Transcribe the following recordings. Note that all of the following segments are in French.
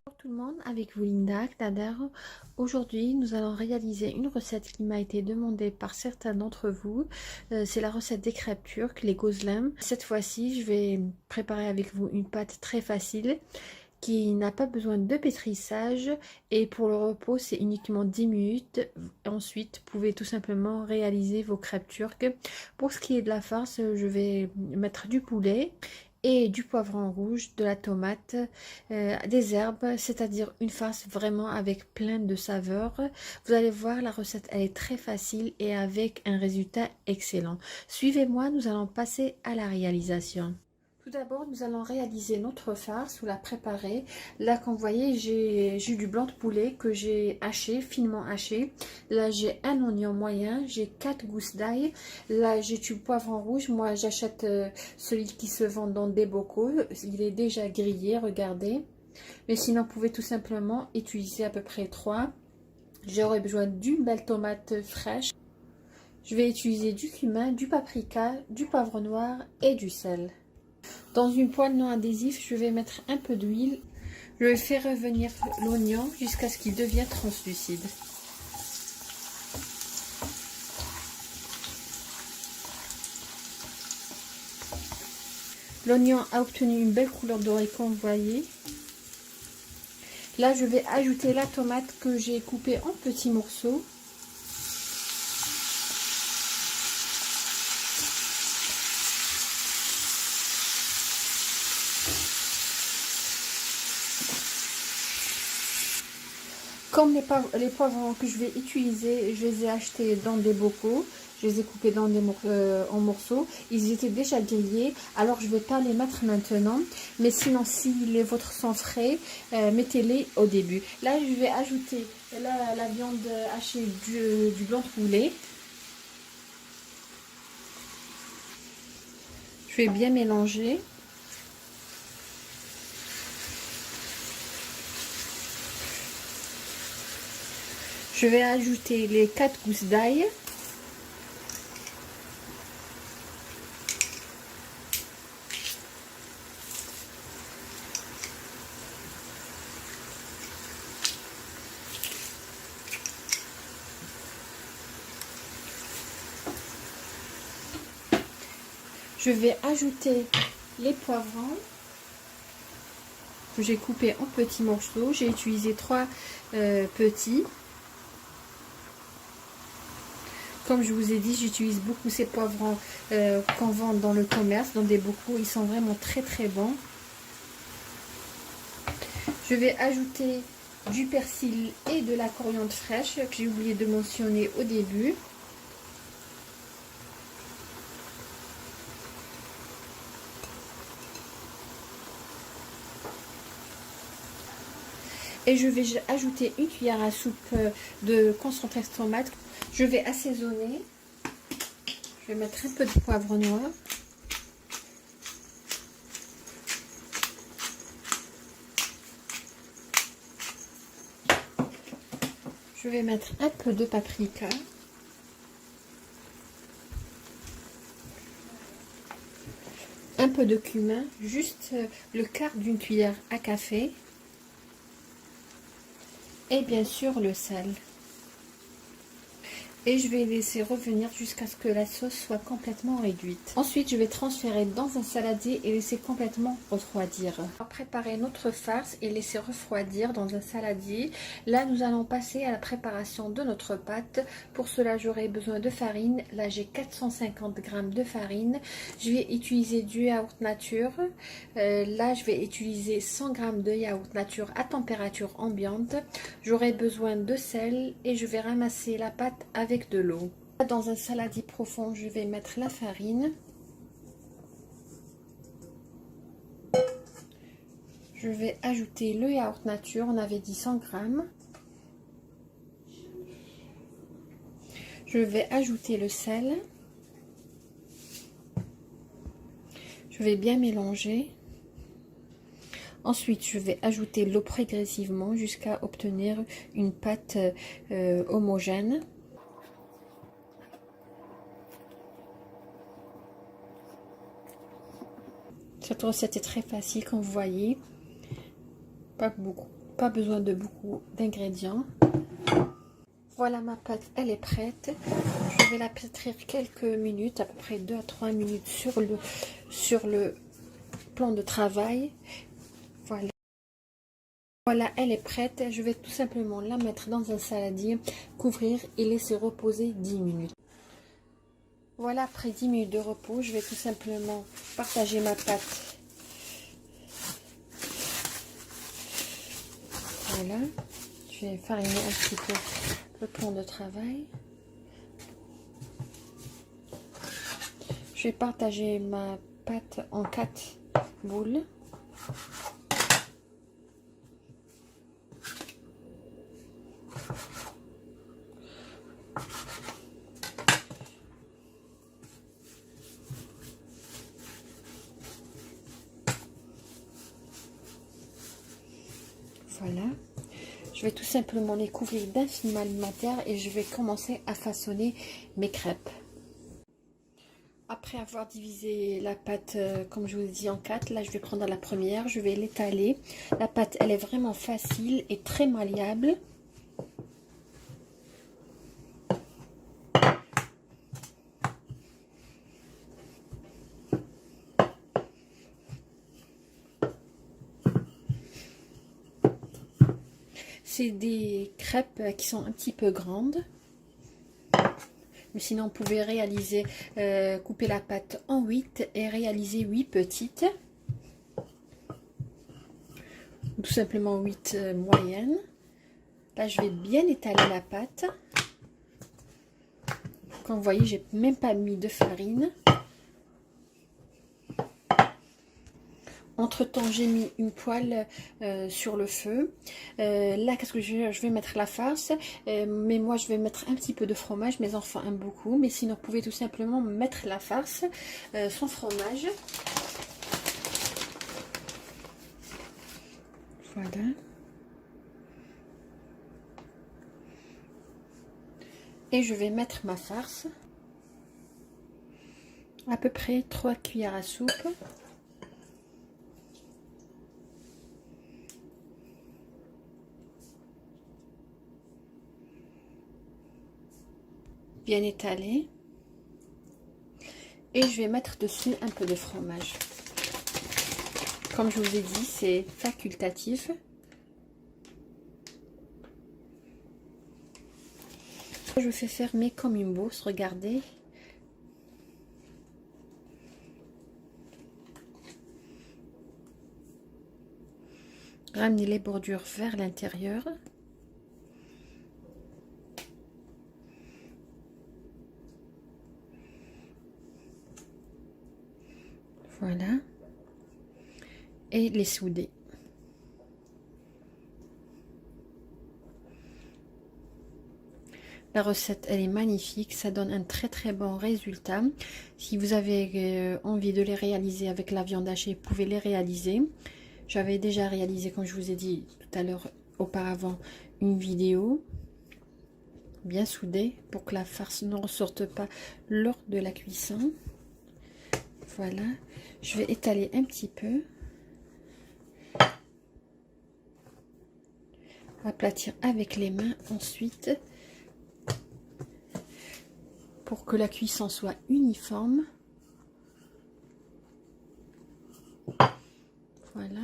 Bonjour tout le monde, avec vous Linda Knader. Aujourd'hui, nous allons réaliser une recette qui m'a été demandée par certains d'entre vous. C'est la recette des crêpes turques, les gozlem. Cette fois-ci, je vais préparer avec vous une pâte très facile qui n'a pas besoin de pétrissage et pour le repos, c'est uniquement 10 minutes. Ensuite, vous pouvez tout simplement réaliser vos crêpes turques. Pour ce qui est de la farce, je vais mettre du poulet et du poivron rouge, de la tomate, des herbes, c'est-à-dire une farce vraiment avec plein de saveurs. Vous allez voir, la recette elle est très facile et avec un résultat excellent. Suivez-moi, nous allons passer à la réalisation. Tout d'abord, nous allons réaliser notre farce ou la préparer. Là, comme vous voyez, j'ai du blanc de poulet que j'ai haché, finement haché. Là, j'ai un oignon moyen, j'ai 4 gousses d'ail. Là, j'ai du poivron rouge. Moi, j'achète celui qui se vend dans des bocaux. Il est déjà grillé, regardez. Mais sinon, vous pouvez tout simplement utiliser à peu près 3. J'aurai besoin d'une belle tomate fraîche. Je vais utiliser du cumin, du paprika, du poivre noir et du sel. Dans une poêle non adhésive, je vais mettre un peu d'huile. Je vais faire revenir l'oignon jusqu'à ce qu'il devienne translucide. L'oignon a obtenu une belle couleur dorée comme vous voyez. Là, je vais ajouter la tomate que j'ai coupée en petits morceaux. Comme les poivrons que je vais utiliser, je les ai achetés dans des bocaux. Je les ai coupés en morceaux. Ils étaient déjà grillés. Alors, je ne vais pas les mettre maintenant. Mais sinon, si les vôtres sont frais, mettez-les au début. Là, je vais ajouter la viande hachée du blanc de poulet. Je vais bien mélanger. Je vais ajouter les 4 gousses d'ail. Je vais ajouter les poivrons que j'ai coupés en petits morceaux. J'ai utilisé 3 petits. Comme je vous ai dit, j'utilise beaucoup ces poivrons qu'on vend dans le commerce, dans des bocaux. Ils sont vraiment très très bons. Je vais ajouter du persil et de la coriandre fraîche que j'ai oublié de mentionner au début. Et je vais ajouter une cuillère à soupe de concentré de tomate. Je vais assaisonner. Je vais mettre un peu de poivre noir. Je vais mettre un peu de paprika. Un peu de cumin, juste le quart d'une cuillère à café. Et bien sûr le sel. Et je vais laisser revenir jusqu'à ce que la sauce soit complètement réduite. Ensuite, je vais transférer dans un saladier et laisser complètement refroidir. On va préparer notre farce et laisser refroidir dans un saladier. Là, nous allons passer à la préparation de notre pâte. Pour cela, j'aurai besoin de farine. Là, j'ai 450 g de farine. Je vais utiliser du yaourt nature. Là, je vais utiliser 100 g de yaourt nature à température ambiante. J'aurai besoin de sel et je vais ramasser la pâte avec de l'eau. Dans un saladier profond, je vais mettre la farine. Je vais ajouter le yaourt nature, on avait dit 100 g. Je vais ajouter le sel. Je vais bien mélanger. Ensuite, je vais ajouter l'eau progressivement jusqu'à obtenir une pâte homogène. Cette recette est très facile, comme vous voyez, pas beaucoup. pas besoin de beaucoup d'ingrédients. Voilà, ma pâte, elle est prête. Je vais la pétrir quelques minutes, à peu près 2 à 3 minutes sur le plan de travail. Voilà. Voilà, elle est prête. Je vais tout simplement la mettre dans un saladier, couvrir et laisser reposer 10 minutes. Voilà, après 10 minutes de repos, je vais tout simplement partager ma pâte. Voilà, je vais fariner un petit peu le plan de travail. Je vais partager ma pâte en 4 boules. Voilà, je vais tout simplement les couvrir d'un film alimentaire et je vais commencer à façonner mes crêpes. Après avoir divisé la pâte, comme je vous ai dit, en 4, là je vais prendre la première, je vais l'étaler. La pâte, elle est vraiment facile et très malléable. C'est des crêpes qui sont un petit peu grandes. Mais sinon, vous pouvez réaliser, couper la pâte en 8 et réaliser 8 petites. Ou tout simplement 8 moyennes. Là, je vais bien étaler la pâte. Comme vous voyez, j'ai même pas mis de farine. Entre temps, j'ai mis une poêle sur le feu. Là, qu'est-ce que je vais mettre la farce. Mais moi, je vais mettre un petit peu de fromage. Mes enfants aiment beaucoup. Mais sinon, vous pouvez tout simplement mettre la farce sans fromage. Voilà. Et je vais mettre ma farce. À peu près 3 cuillères à soupe. Bien étalé. Et je vais mettre dessus un peu de fromage. Comme je vous ai dit, c'est facultatif. Je fais fermer comme une bourse, regardez. Ramenez les bordures vers l'intérieur. Voilà. Et les souder. La recette, elle est magnifique, ça donne un très bon résultat. Si vous avez envie de les réaliser avec la viande hachée, vous pouvez les réaliser. J'avais déjà réalisé, comme je vous ai dit tout à l'heure auparavant, une vidéo bien soudée pour que la farce ne ressorte pas lors de la cuisson. Voilà, je vais étaler un petit peu. Aplatir avec les mains ensuite pour que la cuisson soit uniforme. Voilà.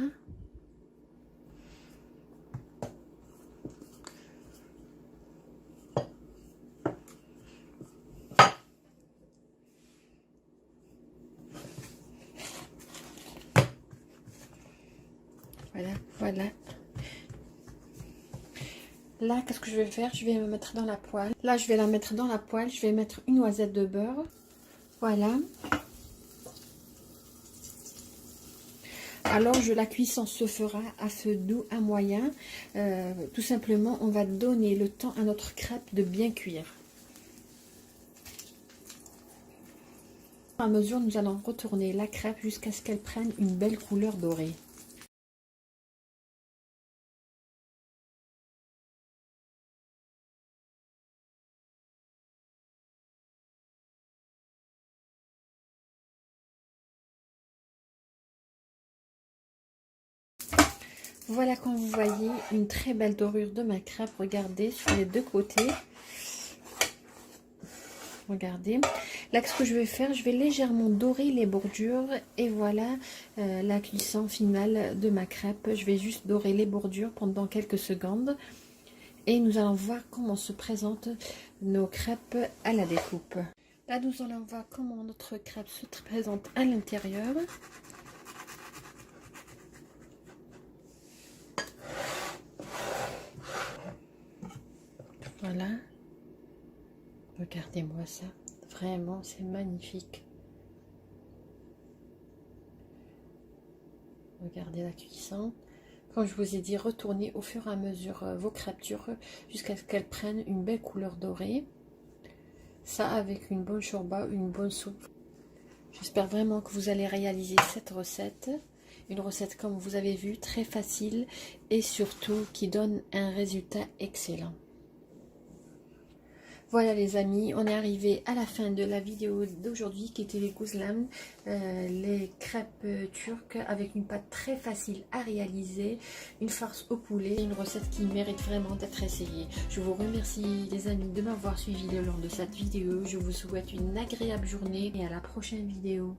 Voilà. Là, qu'est-ce que je vais faire? Je vais me mettre dans la poêle. Là, je vais la mettre dans la poêle. Je vais mettre une noisette de beurre. Voilà. Alors, la cuisson se fera à feu doux à moyen. Tout simplement, on va donner le temps à notre crêpe de bien cuire. À mesure, nous allons retourner la crêpe jusqu'à ce qu'elle prenne une belle couleur dorée. Voilà, comme vous voyez, une très belle dorure de ma crêpe. Regardez sur les deux côtés. Regardez. Là, ce que je vais faire, je vais légèrement dorer les bordures. Et voilà la cuisson finale de ma crêpe. Je vais juste dorer les bordures pendant quelques secondes. Et nous allons voir comment se présentent nos crêpes à la découpe. Là, nous allons voir comment notre crêpe se présente à l'intérieur. Voilà. Regardez-moi ça. Vraiment, c'est magnifique. Regardez la cuisson. Comme je vous ai dit, retournez au fur et à mesure vos crêpes jusqu'à ce qu'elles prennent une belle couleur dorée. Ça avec une bonne shorba, une bonne soupe. J'espère vraiment que vous allez réaliser cette recette. Une recette, comme vous avez vu, très facile et surtout qui donne un résultat excellent. Voilà les amis, on est arrivé à la fin de la vidéo d'aujourd'hui qui était les guzlem, les crêpes turques avec une pâte très facile à réaliser, une farce au poulet, une recette qui mérite vraiment d'être essayée. Je vous remercie les amis de m'avoir suivi le long de cette vidéo, je vous souhaite une agréable journée et à la prochaine vidéo.